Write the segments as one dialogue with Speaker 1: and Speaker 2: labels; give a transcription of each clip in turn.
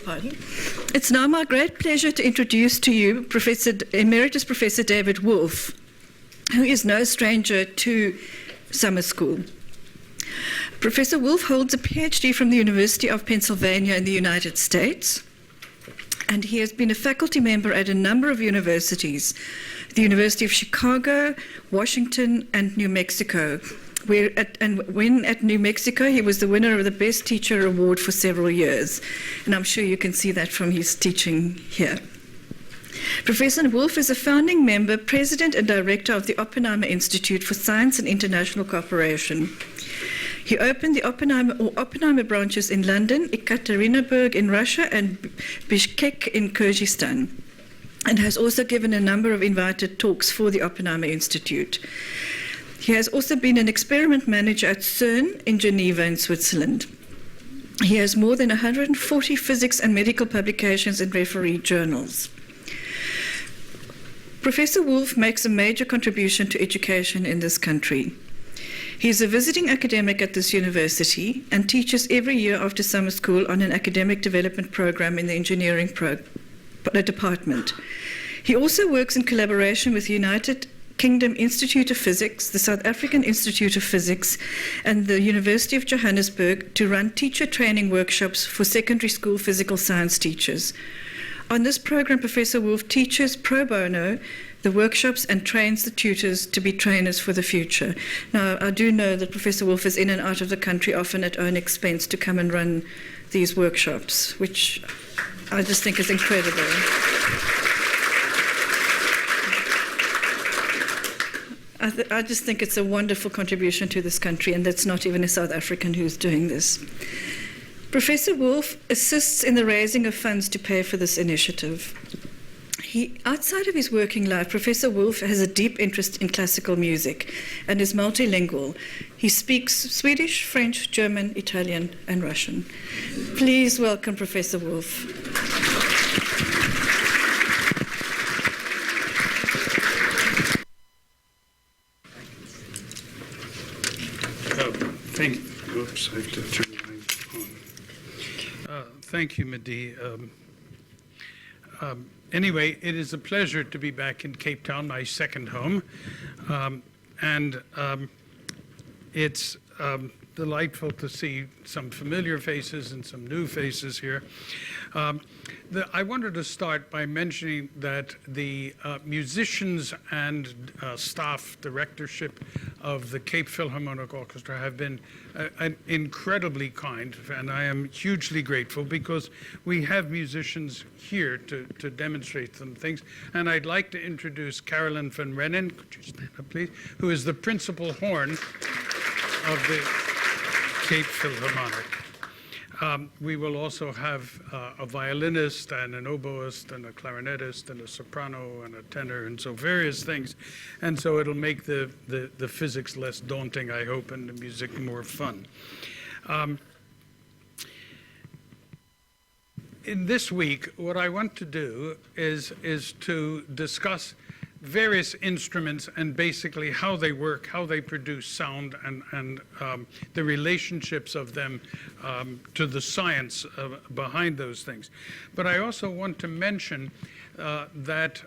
Speaker 1: pardon. It's now my great pleasure to introduce to you Emeritus Professor David Wolfe, who is no stranger to summer school. Professor Wolfe holds a PhD from the University of Pennsylvania in the United States, and he has been a faculty member at a number of universities, the University of Chicago, Washington, and New Mexico. When at New Mexico, he was the winner of the Best Teacher Award for several years, and I'm sure you can see that from his teaching here. Professor Wolfe is a founding member, president, and director of the Oppenheimer Institute for Science and International Cooperation. He opened the Oppenheimer branches in London, Ekaterinburg in Russia, and Bishkek in Kyrgyzstan, and has also given a number of invited talks for the Oppenheimer Institute. He has also been an experiment manager at CERN in Geneva in Switzerland. He has more than 140 physics and medical publications in refereed journals. Professor Wolfe makes a major contribution to education in this country. He is a visiting academic at this university and teaches every year after summer school on an academic development program in the engineering department. He also works in collaboration with the United Kingdom Institute of Physics, the South African Institute of Physics, and the University of Johannesburg to run teacher training workshops for secondary school physical science teachers. On this program, Professor Wolfe teaches pro bono the workshops and trains the tutors to be trainers for the future. Now, I do know that Professor Wolfe is in and out of the country, often at own expense, to come and run these workshops, which I just think is incredible. I just think it's a wonderful contribution to this country, and that's not even a South African who's doing this. Professor Wolfe assists in the raising of funds to pay for this initiative. Outside of his working life, Professor Wolfe has a deep interest in classical music and is multilingual. He speaks Swedish, French, German, Italian, and Russian. Please welcome Professor Wolfe.
Speaker 2: Thank you. Oops, I have to turn mine on. Thank you, Mehdi. Anyway, it is a pleasure to be back in Cape Town, my second home. It's delightful to see some familiar faces and some new faces here. I wanted to start by mentioning that the musicians and staff directorship of the Cape Philharmonic Orchestra have been incredibly kind, and I am hugely grateful because we have musicians here to demonstrate some things. And I'd like to introduce Carolyn van Rennen, could you stand up please, who is the principal horn of the Cape Philharmonic. We will also have a violinist and an oboist and a clarinetist and a soprano and a tenor and so various things. And so it'll make the physics less daunting, I hope, and the music more fun. In this week, what I want to do is to discuss various instruments and basically how they work, how they produce sound, and the relationships of them to the science behind those things. But I also want to mention that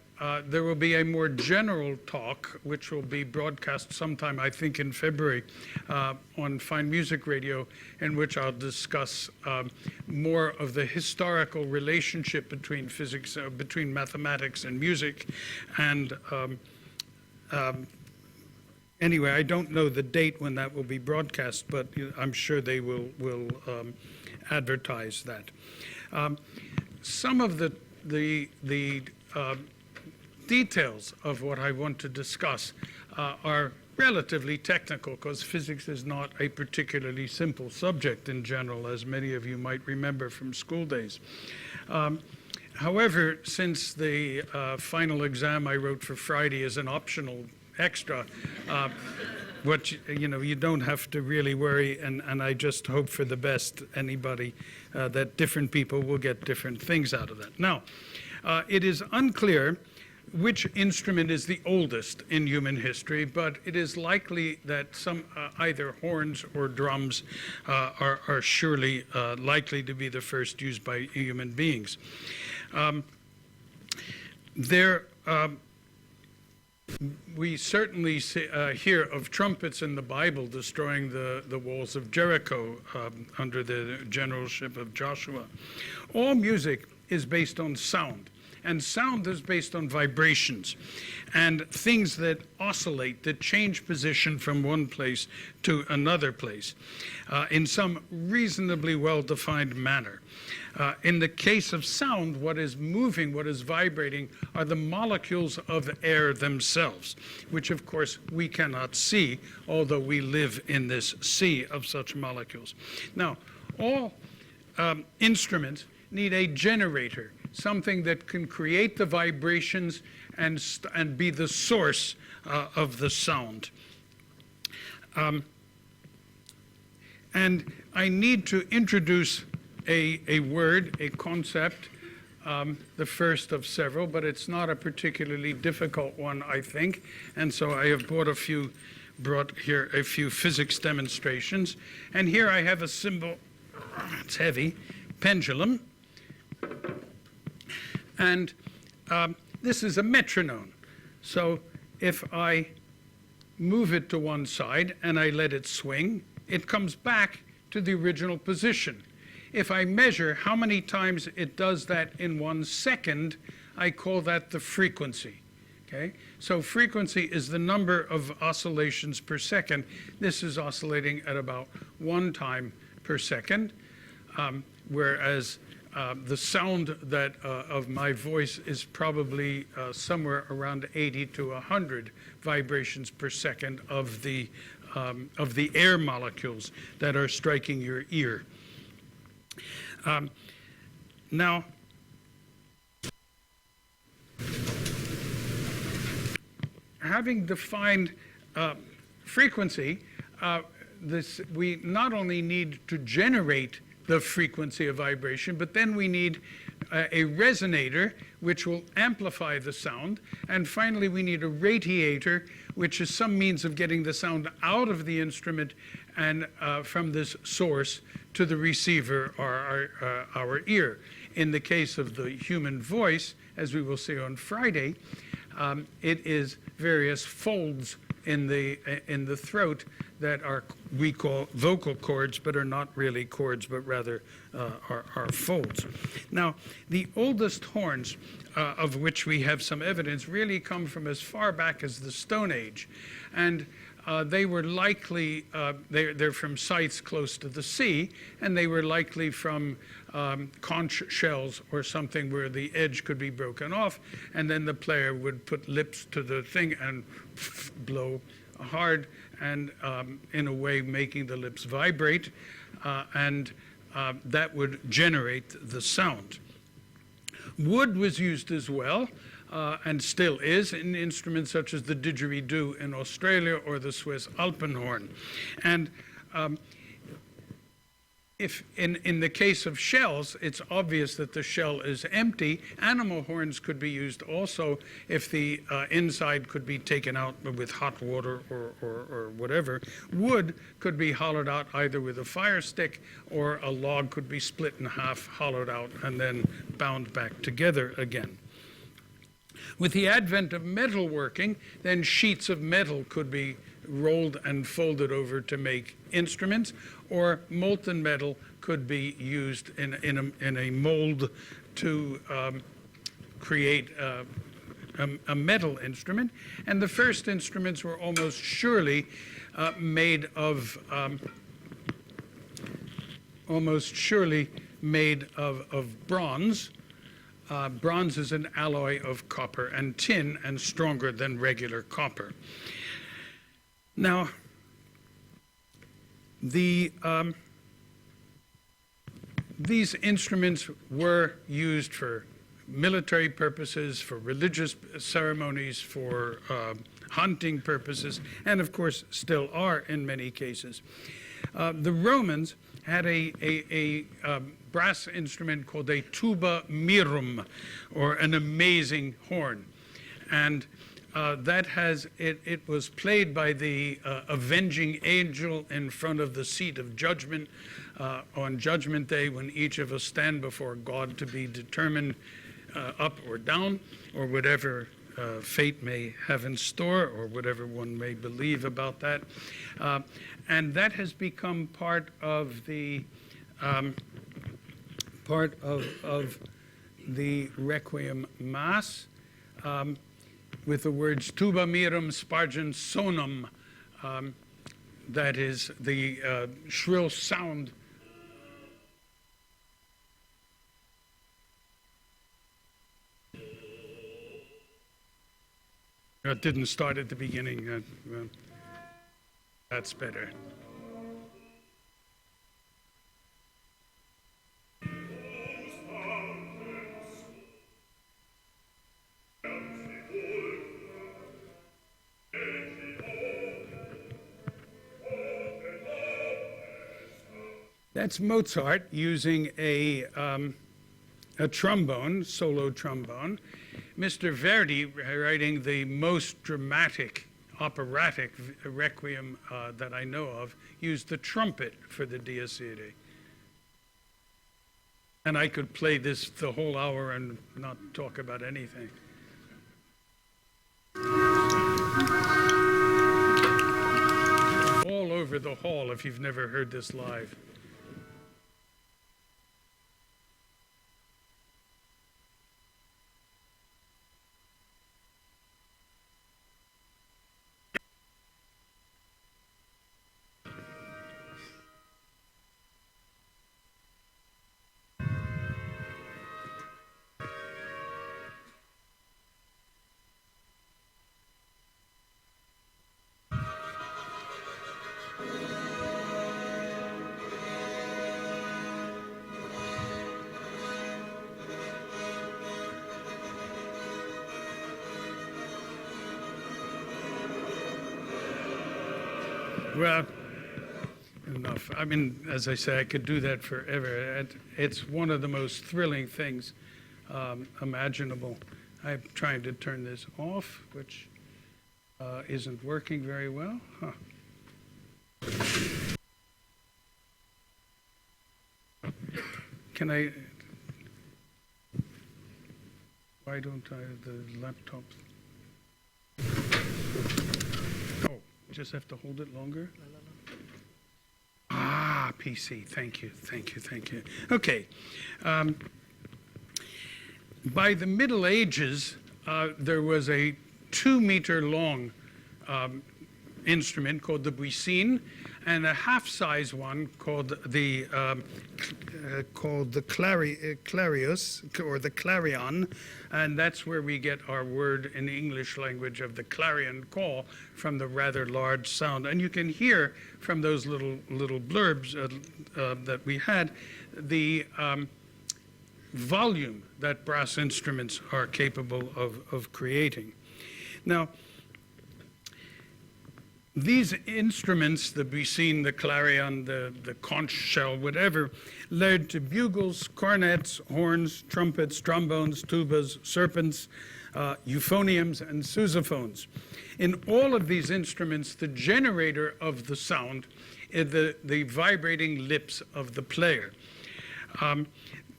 Speaker 2: there will be a more general talk, which will be broadcast sometime, I think, in February on Fine Music Radio, in which I'll discuss more of the historical relationship between physics, between mathematics and music. And anyway, I don't know the date when that will be broadcast, but I'm sure they will advertise that. Some of the details of what I want to discuss are relatively technical because physics is not a particularly simple subject in general, as many of you might remember from school days. However, since the final exam I wrote for Friday is an optional extra, you don't have to really worry, and I just hope for the best, anybody, that different people will get different things out of that. Now, it is unclear which instrument is the oldest in human history, but it is likely that some either horns or drums are surely likely to be the first used by human beings. We certainly hear of trumpets in the Bible destroying the walls of Jericho under the generalship of Joshua. All music is based on sound, and sound is based on vibrations and things that oscillate, that change position from one place to another place in some reasonably well-defined manner. In the case of sound, what is moving, what is vibrating, are the molecules of air themselves, which of course we cannot see, although we live in this sea of such molecules. Now, all instruments need a generator, something that can create the vibrations and be the source of the sound. And I need to introduce a word, a concept, the first of several, but it's not a particularly difficult one, I think. And so I have brought here a few physics demonstrations. And here I have a symbol, it's heavy, pendulum. And this is a metronome. So if I move it to one side and I let it swing, it comes back to the original position. If I measure how many times it does that in 1 second, I call that the frequency. Okay? So frequency is the number of oscillations per second. This is oscillating at about 1 time per second, whereas the sound that of my voice is probably somewhere around 80 to 100 vibrations per second of the air molecules that are striking your ear. Now, having defined frequency, we not only need to generate the frequency of vibration, but then we need a resonator, which will amplify the sound. And finally, we need a radiator, which is some means of getting the sound out of the instrument and from this source to the receiver or our ear. In the case of the human voice, as we will see on Friday, it is various folds in the throat that we call vocal cords, but are not really cords, but rather are folds. Now, the oldest horns of which we have some evidence really come from as far back as the Stone Age, and they were likely, they're from sites close to the sea, and they were likely from conch shells or something where the edge could be broken off, and then the player would put lips to the thing and blow hard, and in a way making the lips vibrate, and that would generate the sound. Wood was used as well, and still is, in instruments such as the didgeridoo in Australia or the Swiss alpenhorn. And if in the case of shells, it's obvious that the shell is empty. Animal horns could be used also if the inside could be taken out with hot water or whatever. Wood could be hollowed out either with a fire stick, or a log could be split in half, hollowed out, and then bound back together again. With the advent of metalworking, then sheets of metal could be rolled and folded over to make instruments, or molten metal could be used in a mold to create a metal instrument. And the first instruments were almost surely made of bronze. Bronze is an alloy of copper and tin, and stronger than regular copper. Now, these instruments were used for military purposes, for religious ceremonies, for hunting purposes, and of course still are in many cases. The Romans had a brass instrument called a tuba mirum, or an amazing horn. And it was played by the avenging angel in front of the seat of judgment on Judgment Day, when each of us stand before God to be determined up or down, or whatever fate may have in store, or whatever one may believe about that. And that has become part of the Requiem Mass, with the words tuba mirum spargens sonum, that is the shrill sound it didn't start at the beginning. That's better. That's Mozart using a trombone, solo trombone. Mr. Verdi, writing the most dramatic, operatic requiem that I know of, used the trumpet for the Dies Irae. And I could play this the whole hour and not talk about anything. All over the hall if you've never heard this live. Well, enough. I mean, as I say, I could do that forever. It's one of the most thrilling things imaginable. I'm trying to turn this off, which isn't working very well. Huh. Can I? Why don't I have the laptop? Just have to hold it longer? Ah, PC. Thank you. Okay. By the Middle Ages, there was a 2-meter long instrument called the buicine, and a half-size one called the clarius, or the clarion, and that's where we get our word in the English language of the clarion call, from the rather large sound. And you can hear from those little blurbs that we had the volume that brass instruments are capable of creating. Now, these instruments, the buicine, the clarion, the conch shell, whatever, led to bugles, cornets, horns, trumpets, trombones, tubas, serpents, euphoniums, and sousaphones. In all of these instruments, the generator of the sound is the vibrating lips of the player.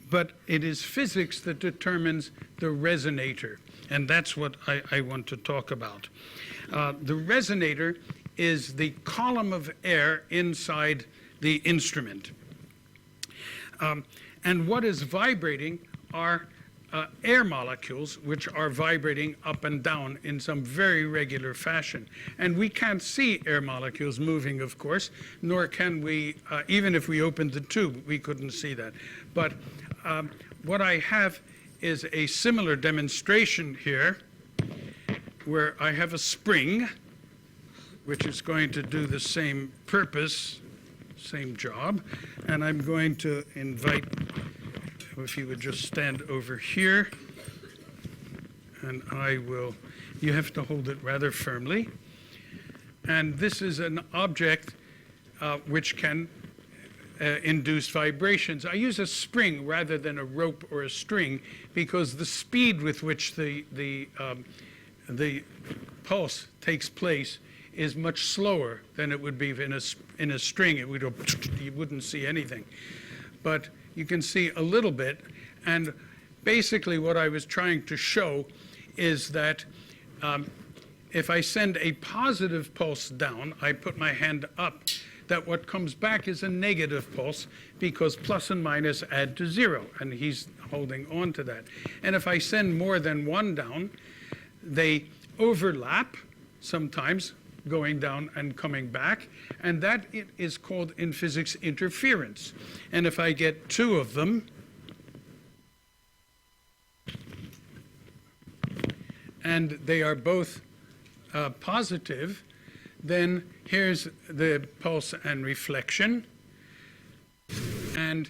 Speaker 2: But it is physics that determines the resonator, and that's what I want to talk about. The resonator is the column of air inside the instrument. And what is vibrating are air molecules, which are vibrating up and down in some very regular fashion. And we can't see air molecules moving, of course, nor can we, even if we opened the tube, we couldn't see that. But what I have is a similar demonstration here, where I have a spring, which is going to do the same purpose, same job. And I'm going to invite, if you would just stand over here, and I will, you have to hold it rather firmly. And this is an object which can induce vibrations. I use a spring rather than a rope or a string, because the speed with which the the pulse takes place is much slower than it would be in a string. It would go, you wouldn't see anything. But you can see a little bit. And basically what I was trying to show is that if I send a positive pulse down, I put my hand up, that what comes back is a negative pulse because plus and minus add to 0, and he's holding on to that. And if I send more than one down, they overlap sometimes, going down and coming back, and that is called in physics interference. And if I get 2 of them, and they are both positive, then here's the pulse and reflection. And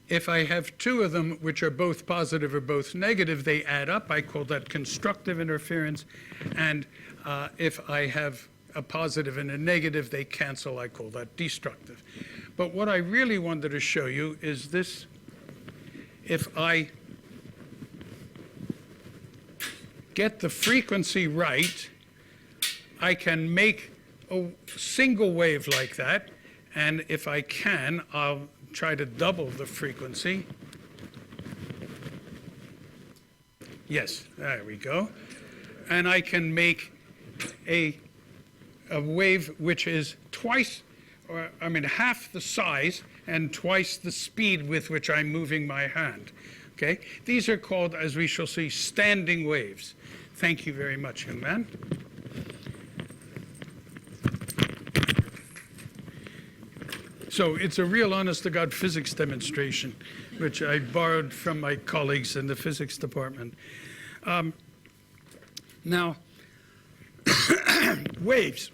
Speaker 2: if I have 2 of them which are both positive or both negative, they add up. I call that constructive interference. And if I have a positive and a negative, they cancel. I call that destructive. But what I really wanted to show you is this. If I get the frequency right, I can make a single wave like that, and if I can, I'll try to double the frequency. Yes, there we go. And I can make a wave which is half the size and twice the speed with which I'm moving my hand. Okay? These are called, as we shall see, standing waves. Thank you very much, young man. So it's a real honest-to-God physics demonstration, which I borrowed from my colleagues in the physics department. Now, waves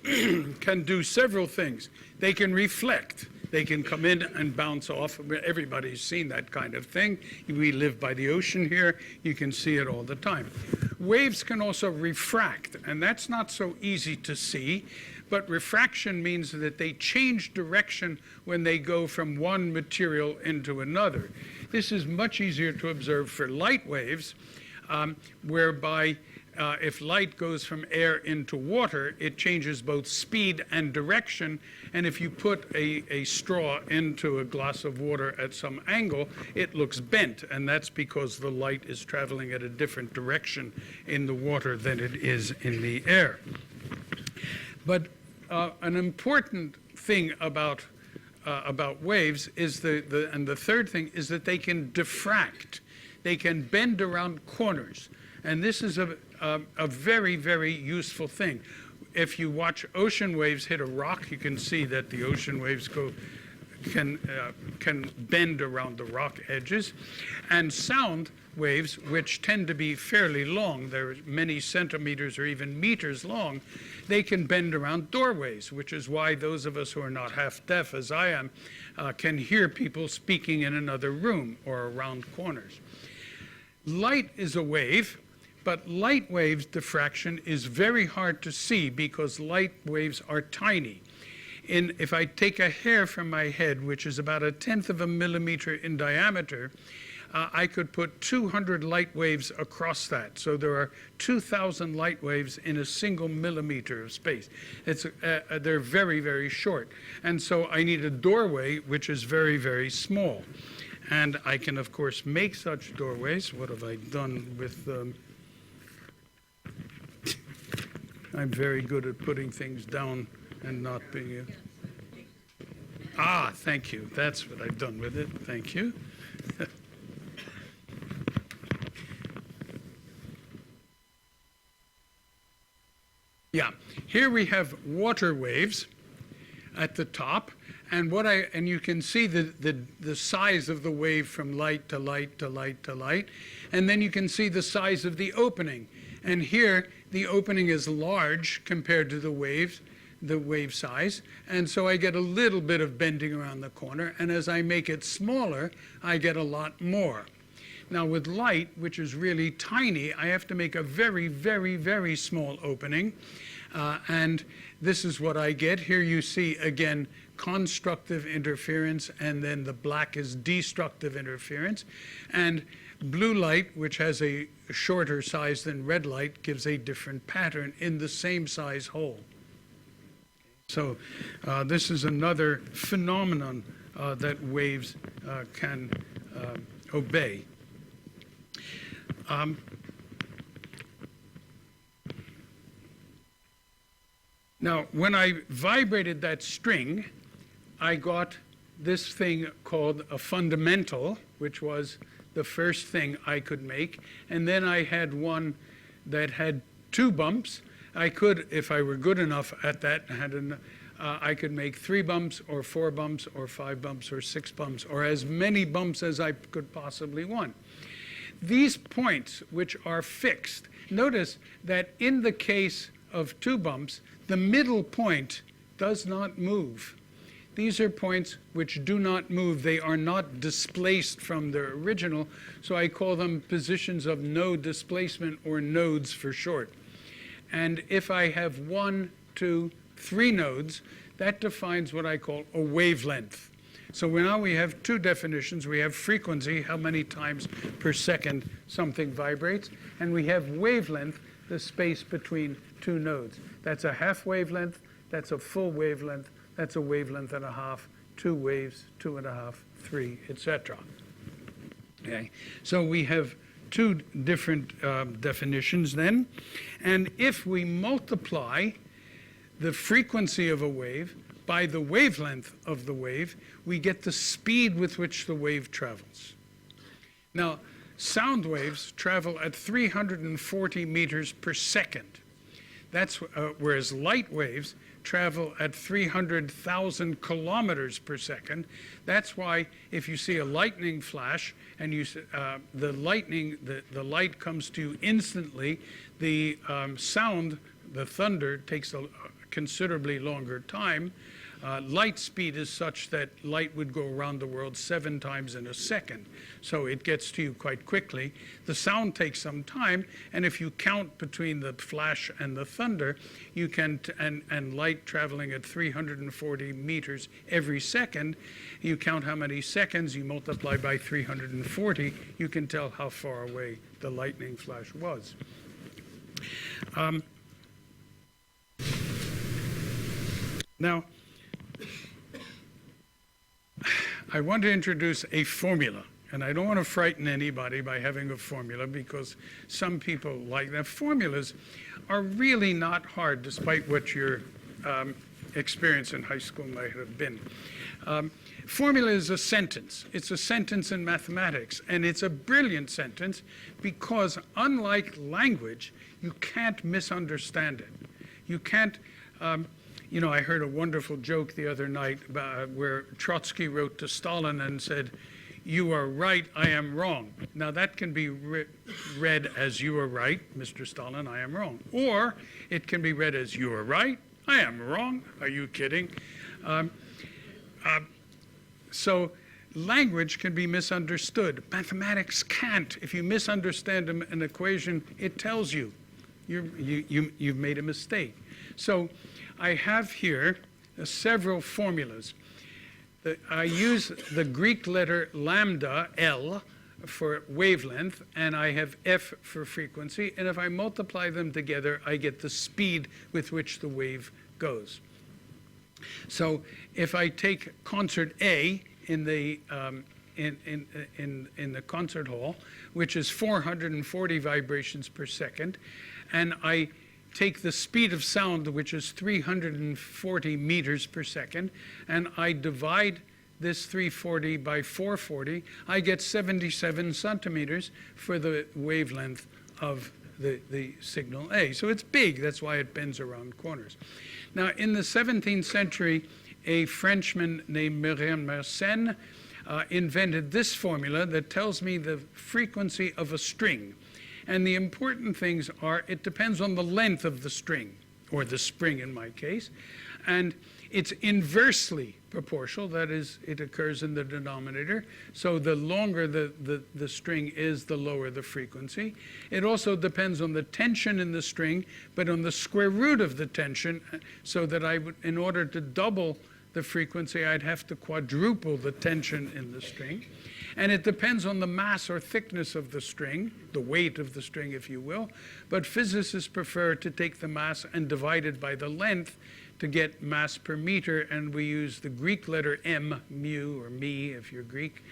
Speaker 2: can do several things. They can reflect. They can come in and bounce off. Everybody's seen that kind of thing. We live by the ocean here. You can see it all the time. Waves can also refract, and that's not so easy to see. But refraction means that they change direction when they go from one material into another. This is much easier to observe for light waves, whereby if light goes from air into water, it changes both speed and direction. And if you put a straw into a glass of water at some angle, it looks bent. And that's because the light is traveling at a different direction in the water than it is in the air. But an important thing about waves is the third thing is that they can diffract. They can bend around corners. And this is a very, very useful thing. If you watch ocean waves hit a rock, you can see that the ocean waves can bend around the rock edges. And sound waves, which tend to be fairly long, they're many centimeters or even meters long, they can bend around doorways, which is why those of us who are not half deaf, as I am, can hear people speaking in another room or around corners. Light is a wave, but light waves diffraction is very hard to see because light waves are tiny. If I take a hair from my head, which is about 1/10 of a millimeter in diameter, I could put 200 light waves across that. So there are 2,000 light waves in a single millimeter of space. They're very, very short. And so I need a doorway which is very, very small. And I can, of course, make such doorways. What have I done with I'm very good at putting things down and not being... thank you. That's what I've done with it. Thank you. Yeah, here we have water waves at the top, and you can see the size of the wave from light to light to light to light, and then you can see the size of the opening. And here the opening is large compared to the wave size, and so I get a little bit of bending around the corner, and as I make it smaller, I get a lot more. Now with light, which is really tiny, I have to make a very, very, very small opening, and this is what I get. Here you see, again, constructive interference, and then the black is destructive interference. And Blue light, which has a shorter size than red light, gives a different pattern in the same size hole. So this is another phenomenon that waves can obey. Now, when I vibrated that string, I got this thing called a fundamental, which was the first thing I could make. And then I had one that had 2 bumps. I could, if I were good enough at that, I could make 3 bumps or 4 bumps or 5 bumps or 6 bumps or as many bumps as I could possibly want. These points, which are fixed, notice that in the case of 2 bumps, the middle point does not move. These are points which do not move. They are not displaced from their original, so I call them positions of no displacement, or nodes for short. And if I have 1, 2, 3 nodes, that defines what I call a wavelength. So now we have 2 definitions. We have frequency, how many times per second something vibrates, and we have wavelength, the space between 2 nodes. That's a half wavelength, that's a full wavelength, that's a wavelength and a half, 2 waves, 2.5, 3, etc. Okay, so we have 2 different definitions then, and if we multiply the frequency of a wave by the wavelength of the wave, we get the speed with which the wave travels. Now, sound waves travel at 340 meters per second. That's whereas light waves travel at 300,000 kilometers per second. That's why if you see a lightning flash and the light comes to you instantly, the sound, the thunder, takes a considerably longer time. Light speed is such that light would go around the world 7 times in a second. So it gets to you quite quickly. The sound takes some time, and if you count between the flash and the thunder, you can, and light traveling at 340 meters every second, you count how many seconds, you multiply by 340, you can tell how far away the lightning flash was. Now, I want to introduce a formula, and I don't want to frighten anybody by having a formula, because some people like that. Formulas are really not hard, despite what your experience in high school might have been. Formula is a sentence. It's a sentence in mathematics, and it's a brilliant sentence because, unlike language, you can't misunderstand it. You can't... You know, I heard a wonderful joke the other night about where Trotsky wrote to Stalin and said, "You are right, I am wrong." Now that can be read as "You are right, Mr. Stalin, I am wrong." Or it can be read as "You are right, I am wrong. Are you kidding?" So language can be misunderstood. Mathematics can't. If you misunderstand an equation, it tells you you've made a mistake. So I have here several formulas. I use the Greek letter lambda, L, for wavelength, and I have F for frequency, and if I multiply them together, I get the speed with which the wave goes. So if I take concert A in the concert hall, which is 440 vibrations per second, and I take the speed of sound, which is 340 meters per second, and I divide this 340 by 440, I get 77 centimeters for the wavelength of the signal A. So it's big, that's why it bends around corners. Now, in the 17th century, a Frenchman named Mersenne invented this formula that tells me the frequency of a string. And the important things are, it depends on the length of the string, or the spring in my case, and it's inversely proportional, that is, it occurs in the denominator, so the longer the string is, the lower the frequency. It also depends on the tension in the string, but on the square root of the tension, so that I would, in order to double the frequency, I'd have to quadruple the tension in the string. And it depends on the mass or thickness of the string, the weight of the string, if you will. But physicists prefer to take the mass and divide it by the length to get mass per meter. And we use the Greek letter m, mu, or me, if you're Greek.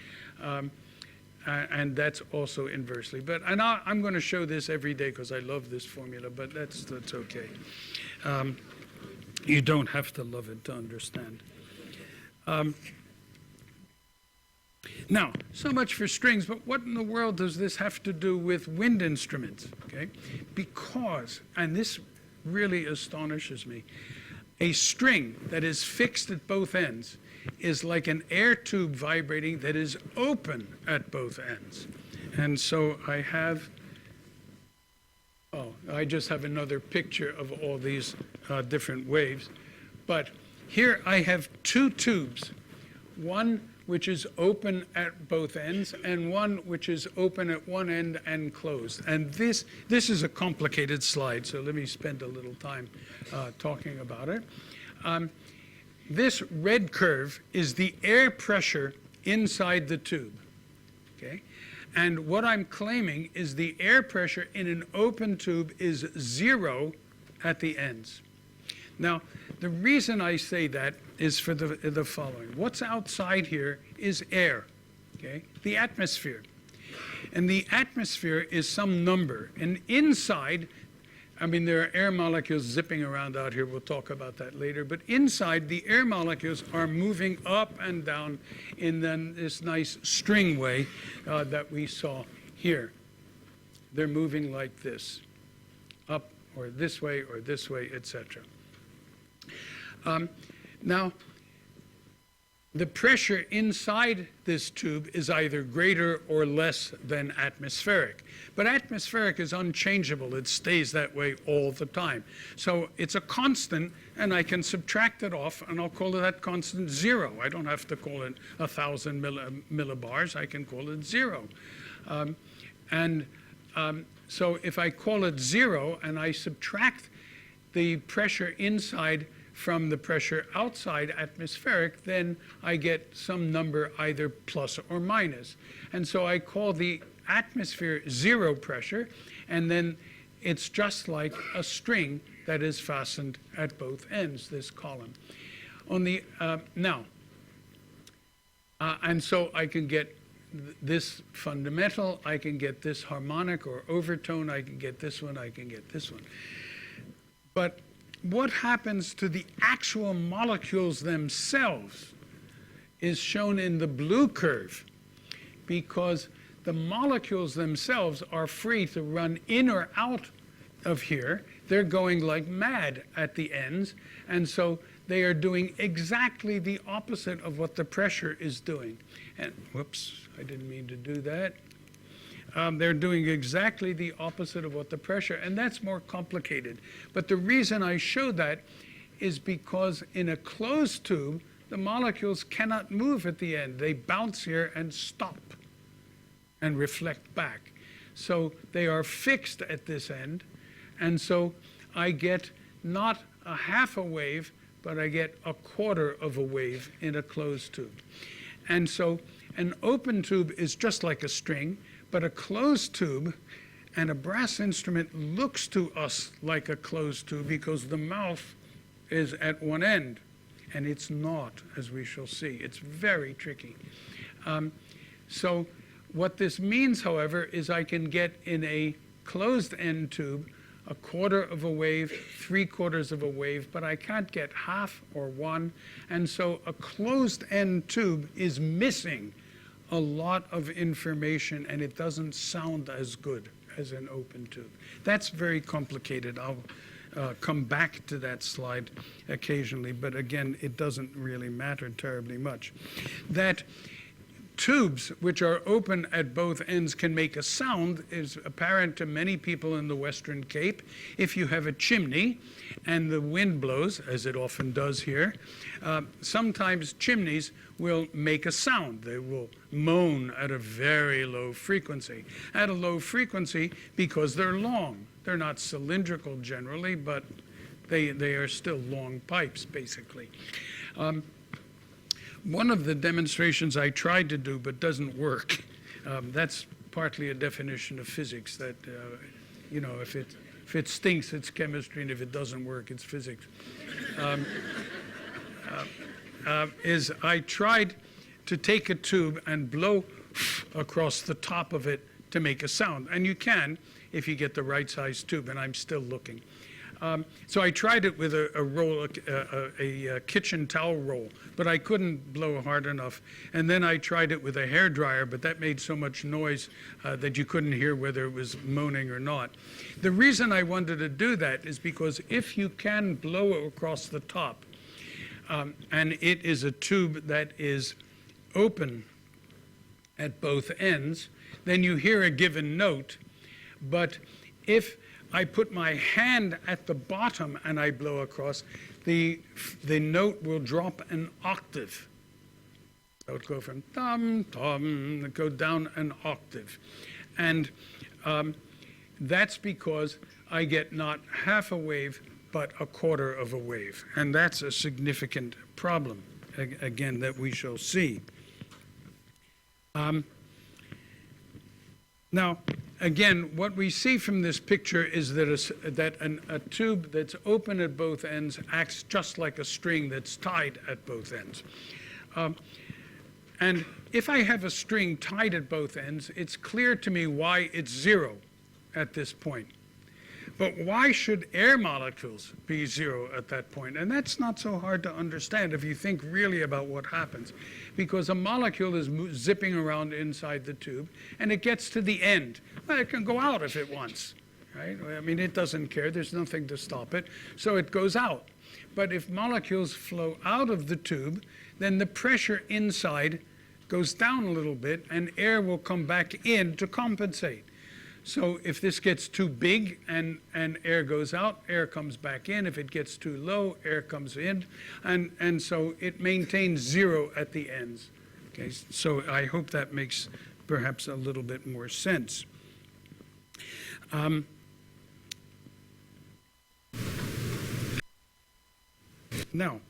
Speaker 2: And that's also inversely. But I'm going to show this every day because I love this formula, but that's okay. You don't have to love it to understand. Now, so much for strings, but what in the world does this have to do with wind instruments? Okay? Because, and this really astonishes me, a string that is fixed at both ends is like an air tube vibrating that is open at both ends. And so I just have another picture of all these different waves. But here I have two tubes, one which is open at both ends and one which is open at one end and closed. And this is a complicated slide, so let me spend a little time talking about it. This red curve is the air pressure inside the tube, okay? And what I'm claiming is the air pressure in an open tube is 0 at the ends. Now, the reason I say that is for the following. What's outside here is air, okay? The atmosphere. And the atmosphere is some number. And inside, I mean, there are air molecules zipping around out here. We'll talk about that later. But inside, the air molecules are moving up and down in this nice string way that we saw here. They're moving like this, up or this way, etc. Now, the pressure inside this tube is either greater or less than atmospheric. But atmospheric is unchangeable. It stays that way all the time. So it's a constant, and I can subtract it off, and I'll call that constant 0. I don't have to call it 1,000 millibars. I can call it 0. So if I call it 0 and I subtract the pressure inside from the pressure outside atmospheric, then I get some number either plus or minus. And so I call the atmosphere 0 pressure, and then it's just like a string that is fastened at both ends, this column. On the and so I can get this fundamental, I can get this harmonic or overtone, I can get this one, I can get this one. But what happens to the actual molecules themselves is shown in the blue curve, because the molecules themselves are free to run in or out of here. They're going like mad at the ends, and so they are doing exactly the opposite of what the pressure is doing. And whoops, I didn't mean to do that. They're doing exactly the opposite of what the pressure, and that's more complicated. But the reason I show that is because in a closed tube, the molecules cannot move at the end. They bounce here and stop and reflect back. So they are fixed at this end, and so I get not a half a wave, but I get a quarter of a wave in a closed tube. And so an open tube is just like a string, but a closed tube, and a brass instrument looks to us like a closed tube because the mouth is at one end, and it's not, as we shall see. It's very tricky. So what this means, however, is I can get in a closed end tube a quarter of a wave, 3/4 of a wave, but I can't get half or one, and so a closed end tube is missing a lot of information, and it doesn't sound as good as an open tube. That's very complicated. I'll come back to that slide occasionally, but again, it doesn't really matter terribly much. That tubes which are open at both ends can make a sound is apparent to many people in the Western Cape. If you have a chimney and the wind blows, as it often does here, sometimes chimneys will make a sound. They will moan at a very low frequency. At a low frequency because they're long. They're not cylindrical generally, but they are still long pipes, basically. One of the demonstrations I tried to do but doesn't work, that's partly a definition of physics, that, you know, if it stinks, it's chemistry, and if it doesn't work, it's physics. Is I tried to take a tube and blow across the top of it to make a sound. And you can if you get the right size tube, and I'm still looking. So I tried it with a roll, a kitchen towel roll, but I couldn't blow hard enough. And then I tried it with a hairdryer, but that made so much noise that you couldn't hear whether it was moaning or not. The reason I wanted to do that is because if you can blow across the top, and it is a tube that is open at both ends, then you hear a given note. But if I put my hand at the bottom and I blow across, the note will drop an octave. So it would go from thum, thum, go down an octave. And that's because I get not half a wave, but a quarter of a wave. And that's a significant problem, again, that we shall see. Now, again, what we see from this picture is that a tube that's open at both ends acts just like a string that's tied at both ends. And if I have a string tied at both ends, it's clear to me why it's zero at this point. But why should air molecules be zero at that point? And that's not so hard to understand if you think really about what happens. Because a molecule is zipping around inside the tube, and it gets to the end. Well, it can go out if it wants, right? I mean, it doesn't care. There's nothing to stop it. So it goes out. But if molecules flow out of the tube, then the pressure inside goes down a little bit, and air will come back in to compensate. So if this gets too big and air goes out, air comes back in. If it gets too low, air comes in. And so it maintains zero at the ends. Okay, so I hope that makes perhaps a little bit more sense. Now,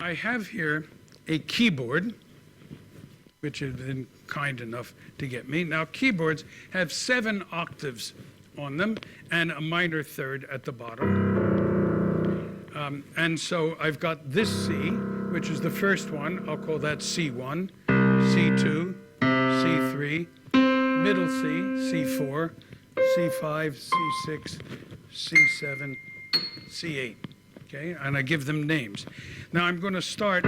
Speaker 2: I have here a keyboard, which has been kind enough to get me. Now, keyboards have 7 octaves on them and a minor third at the bottom. And so I've got this C, which is the first one. I'll call that C1, C2, C3, middle C, C4, C5, C6, C7, C8. Okay, and I give them names. Now I'm going to start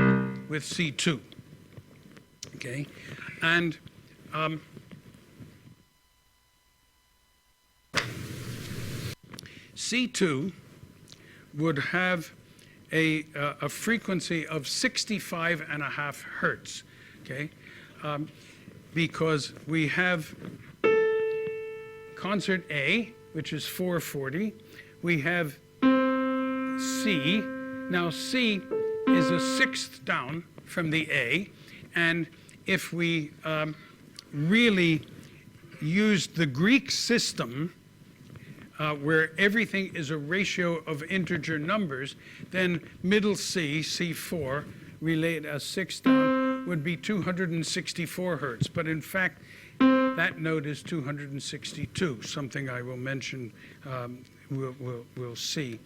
Speaker 2: with C2. Okay, and C2 would have a frequency of 65.5 hertz, okay, because we have concert A, which is 440. We have C. Now C is a sixth down from the A, and if we really used the Greek system, where everything is a ratio of integer numbers, then middle C, C4, related as 6 down, would be 264 hertz. But in fact, that note is 262, something I will mention, we'll see.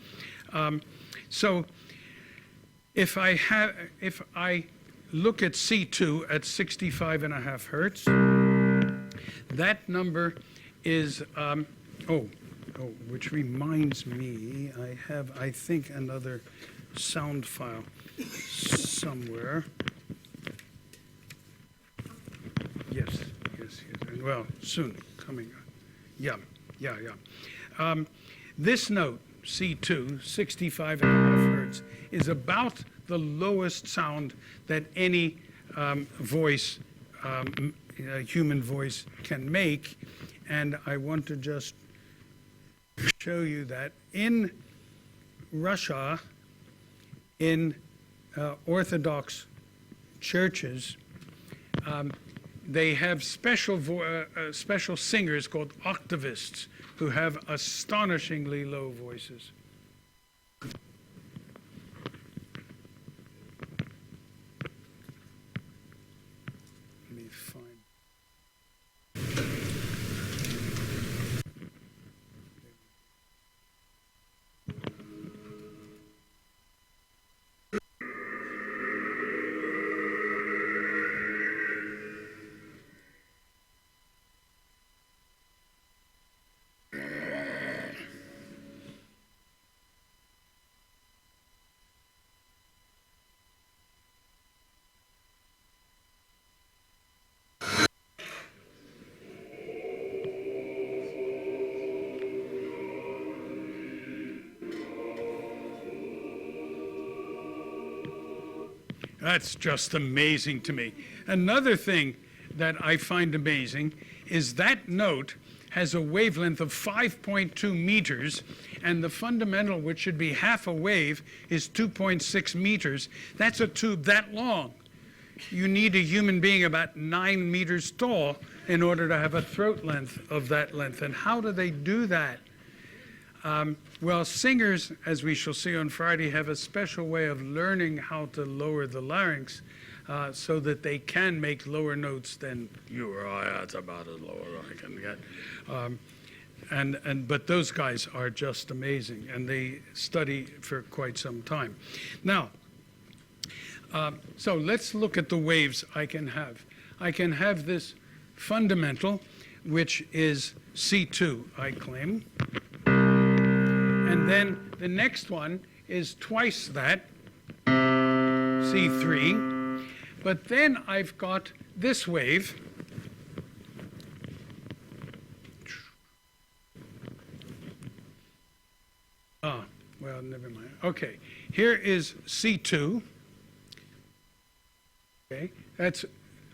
Speaker 2: So if I look at C2 at 65.5 hertz, that number is, which reminds me, I have, I think, another sound file somewhere. Yes. Well, soon, coming. Yeah. This note, C2, 65.5 hertz, is about the lowest sound that any human voice can make. And I want to just show you that in Russia, in Orthodox churches, they have special singers called octavists who have astonishingly low voices. That's just amazing to me. Another thing that I find amazing is that note has a wavelength of 5.2 meters, and the fundamental, which should be half a wave, is 2.6 meters. That's a tube that long. You need a human being about 9 meters tall in order to have a throat length of that length. And how do they do that? Well, singers, as we shall see on Friday, have a special way of learning how to lower the larynx so that they can make lower notes than you or I. That's about as low as I can get. But those guys are just amazing, and they study for quite some time. Now, so let's look at the waves I can have. I can have this fundamental, which is C2, I claim. And then the next one is twice that, C3. But then I've got this wave. Well, never mind. Okay, here is C2. Okay,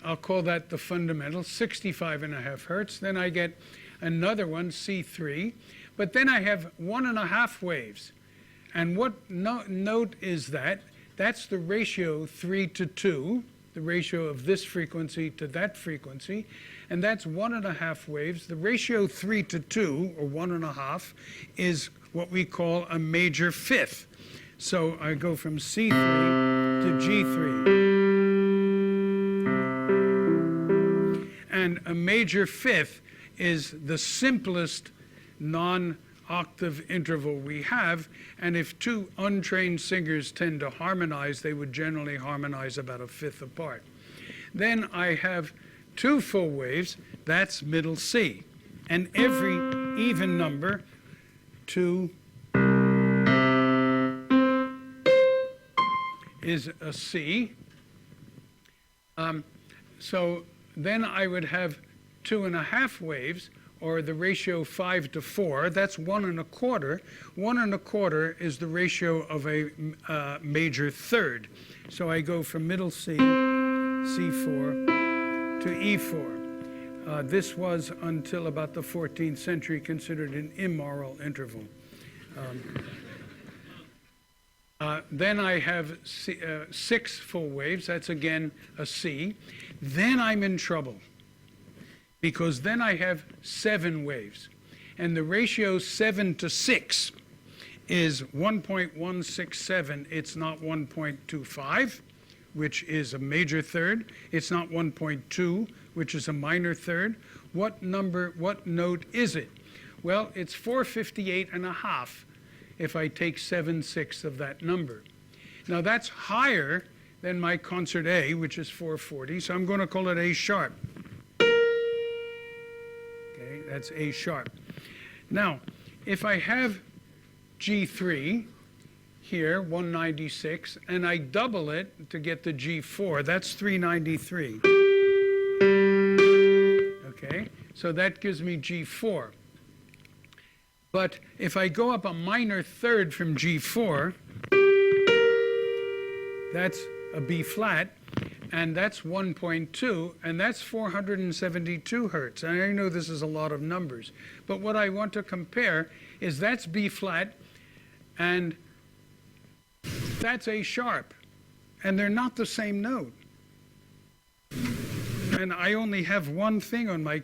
Speaker 2: I'll call that the fundamental, 65.5 hertz. Then I get another one, C3. But then I have 1.5 waves. And what note is that? That's the ratio 3 to 2, the ratio of this frequency to that frequency. And that's 1.5 waves. The ratio 3 to 2, or 1.5, is what we call a major fifth. So I go from C3 to G3. And a major fifth is the simplest non-octave interval we have, and if two untrained singers tend to harmonize, they would generally harmonize about a fifth apart. Then I have 2 full waves, that's middle C, and every even number 2 is a C. So then I would have 2.5 waves, or the ratio 5 to 4, that's 1 1/4. 1 1/4 is the ratio of a major third. So I go from middle C, C4, to E4. This was, until about the 14th century, considered an immoral interval. Then I have 6 full waves, that's again a C. Then I'm in trouble, because then I have 7 waves. And the ratio 7 to 6 is 1.167. It's not 1.25, which is a major third. It's not 1.2, which is a minor third. What note is it? Well, it's 458.5 if I take 7/6 of that number. Now that's higher than my concert A, which is 440, so I'm going to call it A sharp. That's A sharp. Now, if I have G3 here, 196, and I double it to get the G4, that's 393. Okay, so that gives me G4. But if I go up a minor third from G4, that's a B flat, and that's 1.2, and that's 472 hertz. And I know this is a lot of numbers, but what I want to compare is that's B flat, and that's A sharp, and they're not the same note. And I only have one thing on my